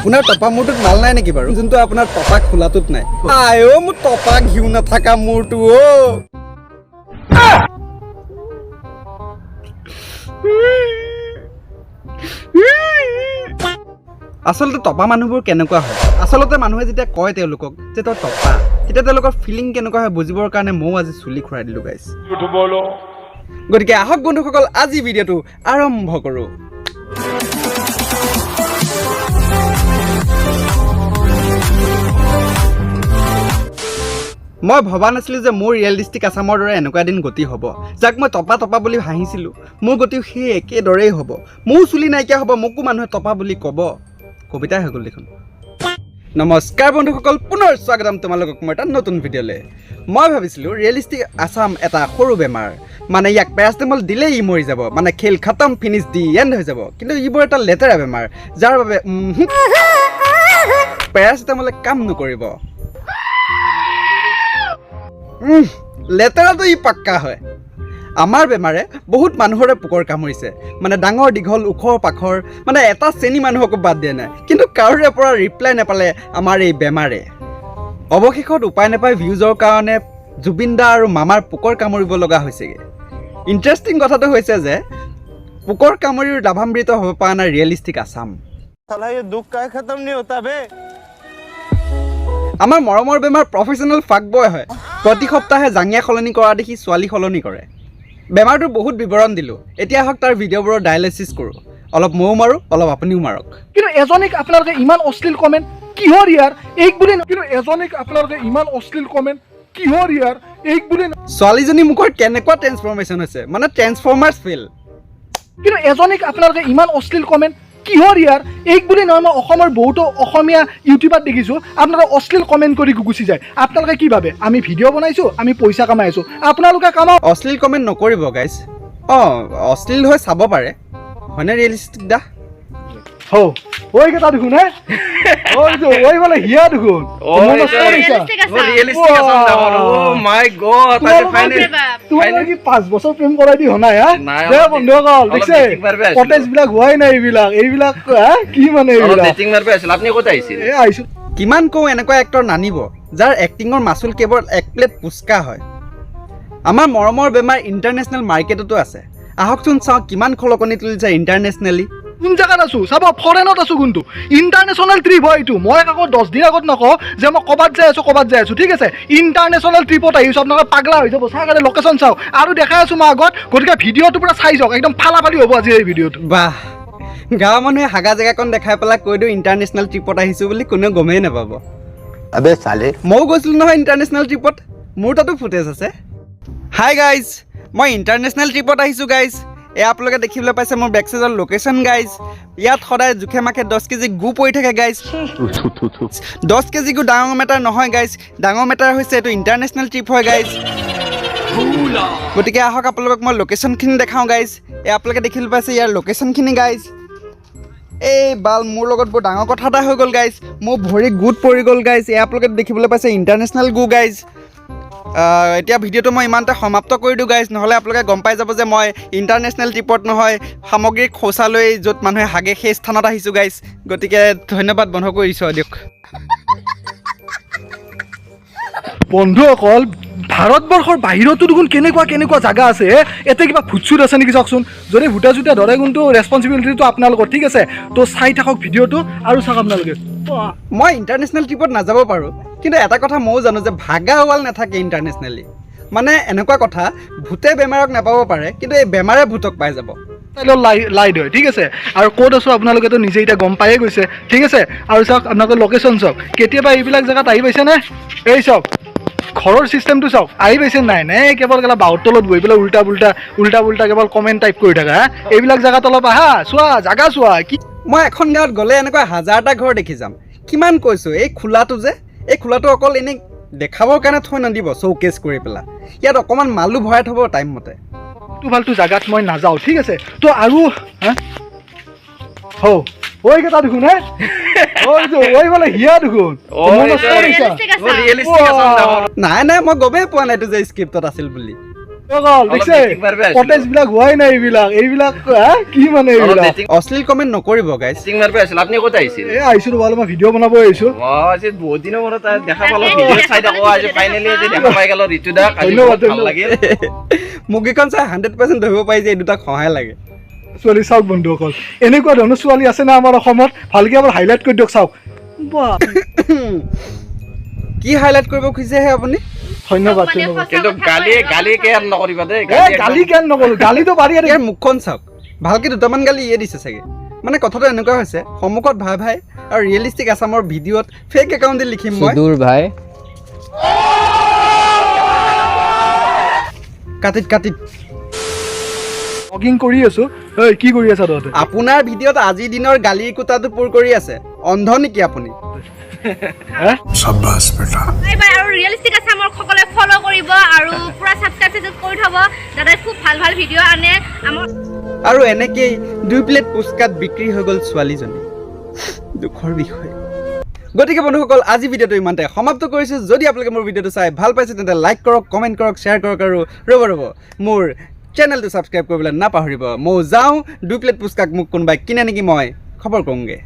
আপোনাৰ টপা মূৰটোত মাল নাই নেকি বাৰু যোনটো আপোনাৰ টপা খোলাটোত নাই আয়ো মোৰ টপা ঘিউ নাথাকা মূৰটো আচলতে টপা মানুহবোৰ কেনেকুৱা হয় আচলতে মানুহে যেতিয়া কয় তেওঁলোকক যে তই টপা তেতিয়া তেওঁলোকৰ ফিলিং কেনেকুৱা হয় বুজিবৰ কাৰণে ময়ো আজি চুলি খুৰাই দিলোঁ গাইছ গতিকে আহক বন্ধুসকল আজি ভিডিঅ'টো আৰম্ভ কৰোঁ মই ভবা নাছিলোঁ যে মোৰ ৰিয়েলিষ্টিক আছামৰ দৰে এনেকুৱা দিন গতি হ'ব যাক মই টপা টপা বুলি হাঁহিছিলোঁ মোৰ গতিও সেই একেদৰেই হ'ব মোৰ চুলি নাইকিয়া হ'ব মোকো মানুহে টপা বুলি ক'ব কবিতাই হৈ গ'ল দেখোন নমস্কাৰ বন্ধুসকল পুনৰ স্বাগতম তোমালোকক মই এটা নতুন ভিডিঅ'লৈ মই ভাবিছিলোঁ ৰিয়েলিষ্টিক আছাম এটা সৰু বেমাৰ মানে ইয়াক পেৰাচিটামল দিলেই ই মৰি যাব মানে খেল খতম ফিনিছ দি এণ্ড হৈ যাব কিন্তু ইবোৰ এটা লেতেৰা বেমাৰ যাৰ বাবে পেৰাচিটামলে কাম নকৰিব লেতেৰাটো ই পাক্কা হয় আমাৰ বেমাৰে বহুত মানুহৰে পোকৰ কামুৰিছে মানে ডাঙৰ দীঘল ওখ পাখৰ মানে এটা শ্ৰেণী মানুহকো বাদ দিয়া নাই কিন্তু কাৰোৰে পৰা ৰিপ্লাই নাপালে আমাৰ এই বেমাৰে অৱশেষত উপায় নাপায় ভিউজৰ কাৰণে জুবিন দা আৰু মামাৰ পোকৰ কামুৰিব লগা হৈছেগৈ ইণ্টাৰেষ্টিং কথাটো হৈছে যে পোকৰ কামুৰিৰ লাভান্বিত হ'ব পৰা নাই ৰিয়েলিষ্টিক আছাম আমাৰ মৰমৰ বেমাৰ প্ৰফেচনেল ফাক বয় হয় প্ৰতি সপ্তাহে জাঙিয়া সলনি কৰা দেখি ছোৱালী সলনি কৰে বেমাৰটোৰ বহুত বিৱৰণ দিলোঁ এতিয়া আহক তাৰ ভিডিঅ'বোৰৰ ডায়ালিচিছ কৰোঁ অলপ ময়ো মাৰোঁ অলপ আপুনিও মাৰক কিন্তু এজনীক আপোনালোকে ইমান অশ্লীল কমেণ্ট কিহৰ ইয়াৰ এইক বুলি কিন্তু এজনীক আপোনালোকে ইমান অশ্লীল কমেণ্ট কিহৰ ইয়াৰ এইক বুলি ছোৱালীজনী মুখৰ কেনেকুৱা ট্ৰেন্সফৰ্মেশ্যন হৈছে মানে ট্ৰেন্সফৰ্মাৰ্ছ ফিল কিন্তু এজনীক আপোনালোকে ইমান অশ্লীল কমেণ্ট কিহৰ ইয়াৰ এইক বুলি নহয় মই অসমৰ বহুতো অসমীয়া ইউটিউবাৰ দেখিছোঁ আপোনালোকে অশ্লীল কমেণ্ট কৰি গুচি যায় আপোনালোকে কি ভাবে আমি ভিডিঅ' বনাইছোঁ আমি পইচা কামাই আছোঁ আপোনালোকে কামাওক অশ্লীল কমেণ্ট নকৰিব গাইজ অশ্লীল হৈ চাব পাৰে হয়নে ৰিয়েলিষ্টিক দা ওই কেটা দেখুন হ্যাঁ ওই বলে হিয়া দেখুন তোমার কি 5 বছর প্রেম করাই দি হনা হ্যাঁ বন্ধুসকল দেখছে কটেজ বিলাক হোৱাই নাই এইবিলাক কি মানে এইবিলাক ডেটিং মাৰবে আছিল আপনি কত আইছিল আইছো কিমান কও এনেকুৱা এক্টৰ নানিব যাৰ এক্টিঙৰ মাসুল কেৱল 1 প্লেট পুচকা হয় আমাৰ মৰমৰ বেমাৰ ইণ্টাৰনেশ্যনেল মাৰ্কেটতো আছে আহকচোন চাওঁ কিমান খলকনি তুলিছে ইণ্টাৰনেশ্যনেলি কোন জায়গাত আছো চাব ফৰেনত আছো কিন্তু ইণ্টাৰনেশ্যনেল ট্ৰিপ হয় এইটো মই আকৌ 10 দিন আগত নকওঁ যে মই ক'বাত যাই আছো ঠিক আছে ইণ্টাৰনেশ্যনেল ট্ৰিপত আহিছো আপোনালোকে পাগলা হৈ যাব চাই লোকেশ্যন চাওঁ আৰু দেখাই আছো মই আগত গতিকে ভিডিঅ'টো পুৰা চাই যাওক একদম ফালাফালি হ'ব আজি এই ভিডিঅ'টো বাহ গাঁৱৰ মানুহে হাগা জেগাকণ দেখাই পেলাই কৈ দিওঁ ইণ্টাৰনেশ্যনেল ট্ৰিপত আহিছো বুলি কোনেও গমেই নাপাব আবে চালে ময়ো গৈছিলোঁ নহয় ইণ্টাৰনেশ্যনেল ট্ৰিপত মোৰ তাতো ফুটেজ আছে হাই গাইজ মই ইণ্টাৰনেশ্যনেল ট্ৰিপত আহিছোঁ গাইজ এয়া আপোনালোকে দেখিবলৈ পাইছে মোৰ বেক চাইডৰ লোকেশ্যন গাইজ ইয়াত সদায় জোখে মাখে 10 কেজি গু পৰি থাকে গাইজ 10 কেজি গু ডাঙৰ মেটাৰ নহয় গাইজ ডাঙৰ মেটাৰ হৈছে এইটো ইণ্টাৰনেশ্যনেল ট্ৰিপ হয় গাইজ গতিকে আহক আপোনালোকক মই লোকেশ্যনখিনি দেখাওঁ গাইজ এয়া আপোনালোকে দেখিবলৈ পাইছে ইয়াৰ লোকেশ্যনখিনি গাইজ এই বাল মোৰ লগত বৰ ডাঙৰ কথা এটা হৈ গ'ল গাইজ মোৰ ভৰি গুট পৰি গ'ল গাইজ এয়া আপোনালোকে দেখিবলৈ পাইছে ইণ্টাৰনেশ্যনেল গু গাইজ এতিয়া ভিডিঅ'টো মই ইমানতে সমাপ্ত কৰি দিওঁ গাইজ নহ'লে আপোনালোকে গম পাই যাব যে মই ইণ্টাৰনেশ্যনেল ট্ৰিপত নহয় সামগ্ৰিক শৌচালয় য'ত মানুহে হাগে সেই স্থানত আহিছোঁ গাইজ গতিকে ধন্যবাদ বন্ধ কৰিছোঁ দিয়ক বন্ধুসকল ভাৰতবৰ্ষৰ বাহিৰতো দেখোন কেনেকুৱা জাগা আছে এতে কিবা ভুটচুট আছে নেকি চাওকচোন যদি ভুটা চুটা ধৰে কিন্তু ৰেছপনচিবিলিটিটো আপোনালোকৰ ঠিক আছে তো চাই থাকক ভিডিঅ'টো আৰু চাওক আপোনালোকে মই ইণ্টাৰনেশ্যনেল ট্ৰিপত নাযাব পাৰোঁ কিন্তু এটা কথা ময়ো জানো যে ভাগা ৱাল নাথাকে ইণ্টাৰনেশ্যনেলি মানে এনেকুৱা কথা ভূতে বেমাৰক নাপাব পাৰে কিন্তু এই বেমাৰে ভূতক পাই যাব লাইট হয় ঠিক আছে আৰু ক'ত আছোঁ আপোনালোকেতো নিজে এতিয়া গম পায়ে গৈছে ঠিক আছে আৰু চাওক আপোনালোকৰ লোকেশ্যন চাওক কেতিয়াবা এইবিলাক জেগাত আহি পাইছেনে এই চাওক ঘৰৰ চিষ্টেমটো চাওক আহি পাইছে নাই কেৱল বাহুৰ তলত বহি পেলাই উল্টা পুল্টা কেৱল কমেণ্ট টাইপ কৰি থাকা এইবিলাক জেগাত অলপ আহা চোৱা জাগা চোৱা কি মই এখন গাঁৱত গ'লে এনেকুৱা 1000টা ঘৰ দেখি যাম কিমান কৈছোঁ এই খোলাটো অকল এনেই দেখাবৰ কাৰণে থৈ নিদিব শ্ব'কেছ কৰি পেলাই ইয়াত অকণমান মালো ভৰাই থ'ব টাইম মতে ভালটো জাগাত মই নাযাওঁ ঠিক আছে তো আৰু ওই কেটা দেখুন হ্যাঁ ওই বলে হিয়া দেখুন নাই মই গমেই পোৱা নাই এইটো যে স্ক্ৰিপ্টত আছিল বুলি দেখছে কটেজ বিলাক হোৱাই নাই এইবিলাক কি মানে এইবিলাক অশ্লীল কমেণ্ট নকৰিব গাইজ চিং মাৰিব আছিল আপুনি ক'ত আহিছিল আহিছো ৰ'বা মই ভিডিঅ' বনাব আহিছো আজি বহুত দিনৰ মূৰত দেখা পালো ভিডিঅ' চাই থাকো আজি ফাইনেলি দেখা পাই গ'ল ঋতু দাক আজি ভাল লাগিল মোক এইখন চাই 100% ধৰিব পাৰি যে এই দুটাক সহায় লাগে ছোৱালী চাওক বন্ধুসকল এনেকুৱা ধৰণৰ ছোৱালী আছে না আমাৰ অসমত ভালকে আমাৰ হাইলাইট কৰি দিয়ক চাওক কি হাইলাইট কৰিব খুজিছেহে আপুনি ধন্যবাদ কিন্তু গালি কেয়াৰ নকৰিবা দেই গালি কেন নকৰো গালিটো পাৰি ইয়াৰ মুখখন চাওক ভালকে দুটামান গালি ইয়ে দিছে চাগে মানে কথাটো এনেকুৱা হৈছে সন্মুখত ভাই আৰু ৰিয়েলিষ্টিক আছামৰ ভিডিঅ'ত ফেক একাউণ্ট দি লিখিম মই সুদূৰ ভাই কাটিত ব্লগিং কৰি আছো এই কি কৰি আছা তহঁতে আপোনাৰ ভিডিঅ'ত আজিৰ দিনৰ গালিৰ কোটাটো পূৰ কৰি আছে অন্ধ নেকি আপুনি শাবাছ বেটা আৰু ৰিয়েলিষ্টিক আছামৰ সকলোৱে ফলো কৰিব আৰু পুৰা সাবস্ক্ৰাইব কৰি থব দাদাই খুব ভাল ভিডিঅ' আনে আমাৰ আৰু এনেকেই 2 প্লেট পুচকাত বিক্ৰী হৈ গ'ল ছোৱালীজনী দুখৰ বিষয় গতিকে বন্ধুসকল আজি ভিডিঅ'টো ইমানতে সমাপ্ত কৰিছোঁ যদি আপোনালোকে মোৰ ভিডিঅ'টো চাই ভাল পাইছে তেন্তে লাইক কৰক কমেণ্ট কৰক শ্বেয়াৰ কৰক আৰু ৰ'ব মোৰ চেনেলটো ছাবস্ক্ৰাইব কৰিবলৈ নাপাহৰিব মই যাওঁ 2 প্লেট পুচকাক মোক কোনোবাই কিনে নেকি মই খবৰ কৰোঁগৈ